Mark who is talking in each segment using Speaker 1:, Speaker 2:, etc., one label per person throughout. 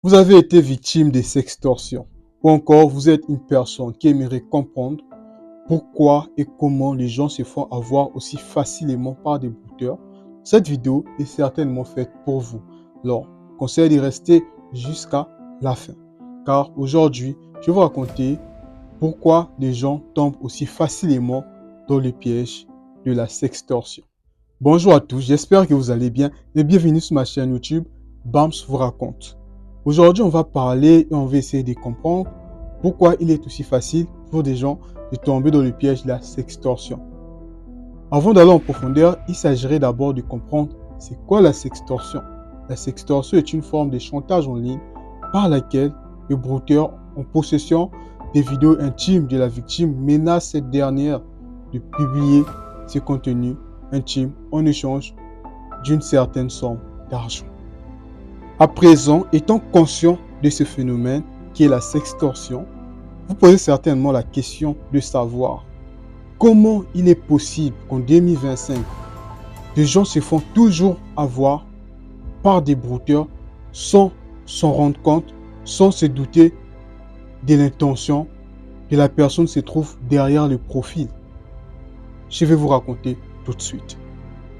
Speaker 1: Vous avez été victime de sextorsion ou encore vous êtes une personne qui aimerait comprendre pourquoi et comment les gens se font avoir aussi facilement par des brouteurs. Cette vidéo est certainement faite pour vous. Alors, conseille de rester jusqu'à la fin. Car aujourd'hui, je vais vous raconter pourquoi les gens tombent aussi facilement dans le piège de la sextorsion. Bonjour à tous, j'espère que vous allez bien et bienvenue sur ma chaîne YouTube Bams vous raconte. Aujourd'hui, on va parler et on va essayer de comprendre pourquoi il est aussi facile pour des gens de tomber dans le piège de la sextorsion. Avant d'aller en profondeur, il s'agirait d'abord de comprendre c'est quoi la sextorsion. La sextorsion est une forme de chantage en ligne par laquelle le brouteur en possession des vidéos intimes de la victime menace cette dernière de publier ses contenus intimes en échange d'une certaine somme d'argent. À présent, étant conscient de ce phénomène qui est la sextorsion, vous posez certainement la question de savoir comment il est possible qu'en 2025, des gens se font toujours avoir par des brouteurs sans s'en rendre compte, sans se douter de l'intention que la personne se trouve derrière le profil. Je vais vous raconter tout de suite.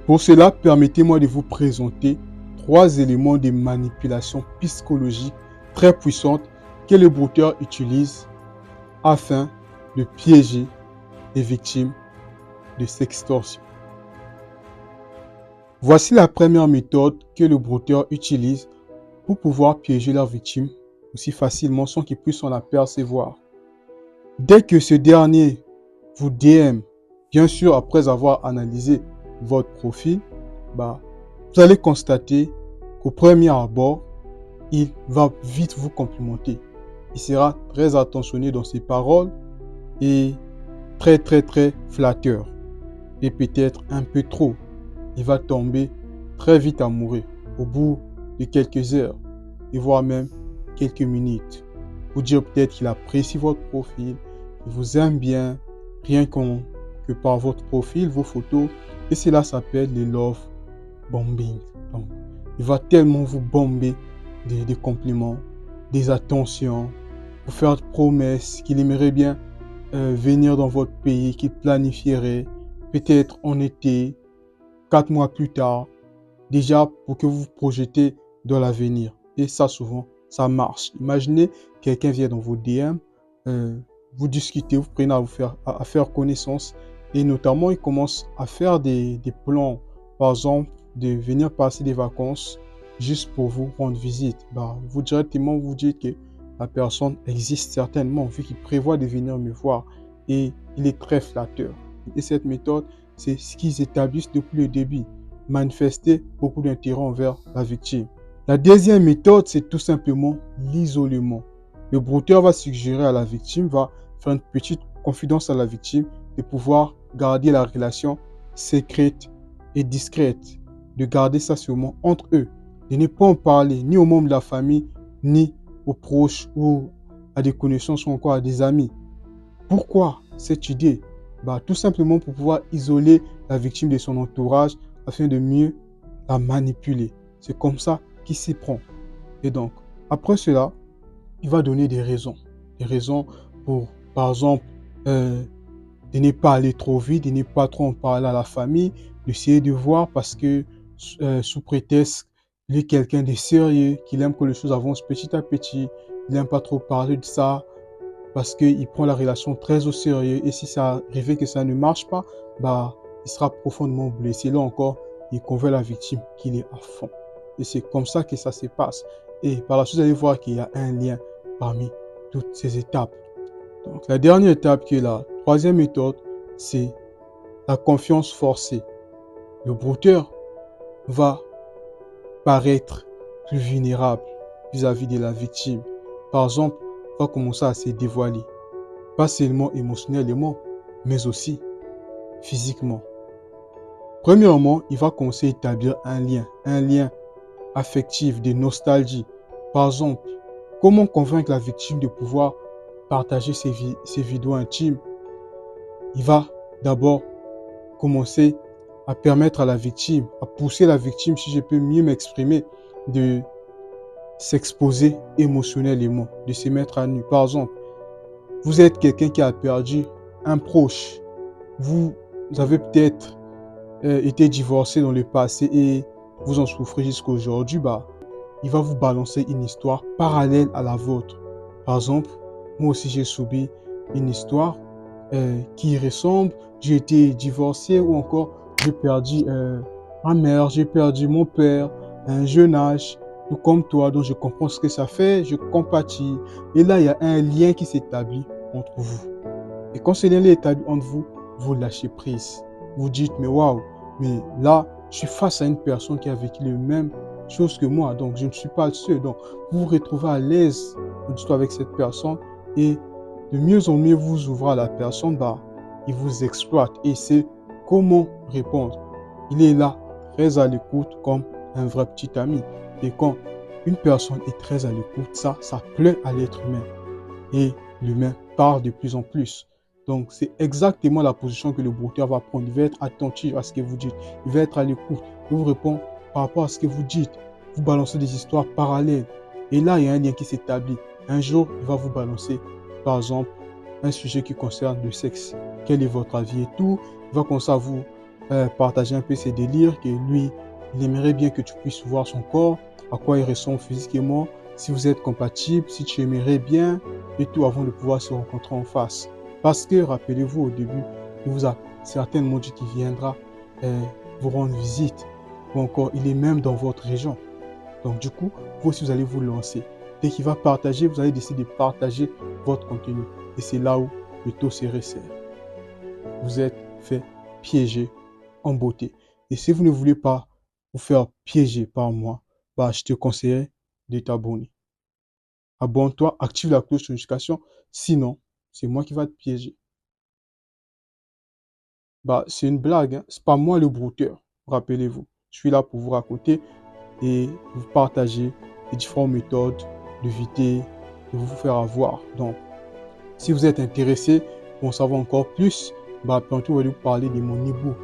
Speaker 1: Pour cela, permettez-moi de vous présenter 3 éléments de manipulation psychologique très puissantes que les brouteurs utilisent afin de piéger les victimes de sextorsion. Voici la première méthode que le brouteur utilise pour pouvoir piéger leurs victimes aussi facilement sans qu'ils puissent en apercevoir. Dès que ce dernier vous DM, bien sûr après avoir analysé votre profil, vous allez constater qu'au premier abord, il va vite vous complimenter. Il sera très attentionné dans ses paroles et très flatteur. Et peut-être un peu trop. Il va tomber très vite amoureux au bout de quelques heures et voire même quelques minutes. Vous dire peut-être qu'il apprécie votre profil, qu'il vous aime bien, rien que par votre profil, vos photos. Et cela s'appelle le love bombing. Donc, il va tellement vous bomber des compliments, des attentions, vous faire des promesses qu'il aimerait bien venir dans votre pays, qu'il planifierait peut-être en été, 4 mois plus tard, déjà pour que vous vous projetez dans l'avenir. Et ça, souvent, ça marche. Imaginez, quelqu'un vient dans vos DM, vous discutez, vous prenez à faire connaissance et notamment, il commence à faire des plans, par exemple, de venir passer des vacances juste pour vous rendre visite. Vous directement, vous dites que la personne existe certainement vu qu'il prévoit de venir me voir et il est très flatteur. Et cette méthode, c'est ce qu'ils établissent depuis le début. Manifester beaucoup d'intérêt envers la victime. La deuxième méthode, c'est tout simplement l'isolement. Le brouteur va suggérer à la victime, va faire une petite confidence à la victime de pouvoir garder la relation secrète et discrète, de garder ça seulement entre eux, de ne pas en parler ni aux membres de la famille, ni aux proches ou à des connaissances ou encore à des amis. Pourquoi cette idée? Tout simplement pour pouvoir isoler la victime de son entourage afin de mieux la manipuler. C'est comme ça qu'il s'y prend. Et donc, après cela, il va donner des raisons. Des raisons pour, par exemple, de ne pas aller trop vite, de ne pas trop en parler à la famille, d'essayer de voir parce que sous prétexte qu'il est quelqu'un de sérieux, qu'il aime que les choses avancent petit à petit, il n'aime pas trop parler de ça, parce qu'il prend la relation très au sérieux et si ça arrive que ça ne marche pas, il sera profondément blessé. Là encore, il convainc la victime qu'il est à fond. Et c'est comme ça que ça se passe. Et par la suite, vous allez voir qu'il y a un lien parmi toutes ces étapes. Donc, la dernière étape qui est la troisième méthode, c'est la confiance forcée. Le brouteur va paraître plus vulnérable vis-à-vis de la victime. Par exemple, va commencer à se dévoiler. Pas seulement émotionnellement, mais aussi physiquement. Premièrement, il va commencer à établir un lien affectif, de nostalgie. Par exemple, comment convaincre la victime de pouvoir partager ses vidéos intimes? Il va d'abord commencer à permettre à la victime, à pousser la victime, si je peux mieux m'exprimer, de s'exposer émotionnellement, de se mettre à nu. Par exemple, vous êtes quelqu'un qui a perdu un proche. Vous avez peut-être été divorcé dans le passé et vous en souffrez jusqu'à aujourd'hui. Il va vous balancer une histoire parallèle à la vôtre. Par exemple, moi aussi j'ai subi une histoire qui ressemble. J'ai été divorcé ou encore j'ai perdu ma mère, j'ai perdu mon père à un jeune âge, tout comme toi. Donc je comprends ce que ça fait, je compatis. Et là, il y a un lien qui s'établit entre vous. Et quand ce lien est établi entre vous, vous lâchez prise. Vous dites, mais waouh, mais là, je suis face à une personne qui a vécu les mêmes choses que moi, donc je ne suis pas le seul. Donc, vous vous retrouvez à l'aise avec cette personne et de mieux en mieux vous ouvrez à la personne, il vous exploite et c'est comment répondre. Il est là, très à l'écoute, comme un vrai petit ami. Et quand une personne est très à l'écoute, ça plaît à l'être humain. Et l'humain parle de plus en plus. Donc, c'est exactement la position que le brouteur va prendre. Il va être attentif à ce que vous dites. Il va être à l'écoute. Il vous répond par rapport à ce que vous dites. Vous balancez des histoires parallèles. Et là, il y a un lien qui s'établit. Un jour, il va vous balancer, par exemple, un sujet qui concerne le sexe. Quel est votre avis et tout. Il va commencer à vous partager un peu ses délires, que lui, il aimerait bien que tu puisses voir son corps, à quoi il ressemble physiquement, si vous êtes compatible, si tu aimerais bien, et tout avant de pouvoir se rencontrer en face. Parce que, rappelez-vous, au début, il vous a certainement dit qu'il viendra vous rendre visite, ou encore il est même dans votre région. Donc du coup, vous aussi, vous allez vous lancer. Dès qu'il va partager, vous allez décider de partager votre contenu. Et c'est là où le taux se resserre. Vous êtes fait piéger en beauté. Et si vous ne voulez pas vous faire piéger par moi, je te conseillerais de t'abonner. Abonne-toi, active la cloche de notification, sinon, c'est moi qui va te piéger. C'est une blague, hein. C'est pas moi le brouteur, rappelez-vous. Je suis là pour vous raconter et vous partager les différentes méthodes d'éviter de vous faire avoir. Donc, si vous êtes intéressé pour en savoir encore plus, bientôt, je vais vous parler de mon e-book.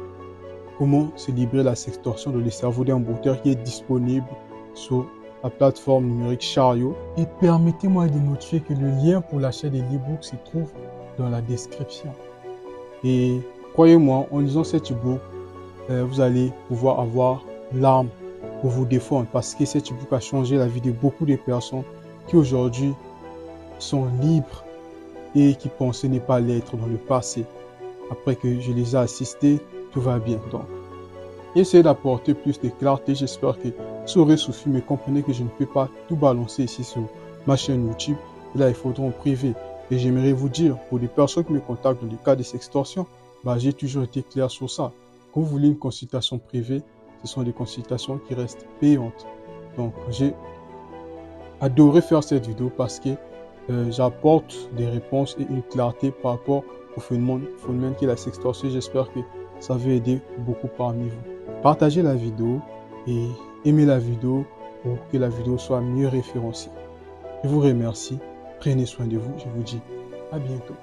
Speaker 1: Comment se libérer de la sextorsion de le cerveau d'un brouteur qui est disponible sur la plateforme numérique Chariot. Et permettez-moi de notifier que le lien pour l'achat de l'e-book se trouve dans la description. Et croyez-moi, en lisant cet e-book, vous allez pouvoir avoir l'arme pour vous défendre parce que cet e-book a changé la vie de beaucoup de personnes qui aujourd'hui sont libres et qui pensaient ne pas l'être dans le passé. Après que je les ai assistés, tout va bien. Donc, essayez d'apporter plus de clarté. J'espère que ça aurait suffi, mais comprenez que je ne peux pas tout balancer ici sur ma chaîne YouTube. Et là, il faudra en privé. Et j'aimerais vous dire, pour les personnes qui me contactent dans le cas de sextorsion, j'ai toujours été clair sur ça. Quand vous voulez une consultation privée, ce sont des consultations qui restent payantes. Donc, j'ai adoré faire cette vidéo parce que j'apporte des réponses et une clarté par rapport au phénomène qui est la sextorsion. J'espère que ça va aider beaucoup parmi vous. Partagez la vidéo et aimez la vidéo pour que la vidéo soit mieux référencée. Je vous remercie. Prenez soin de vous. Je vous dis à bientôt.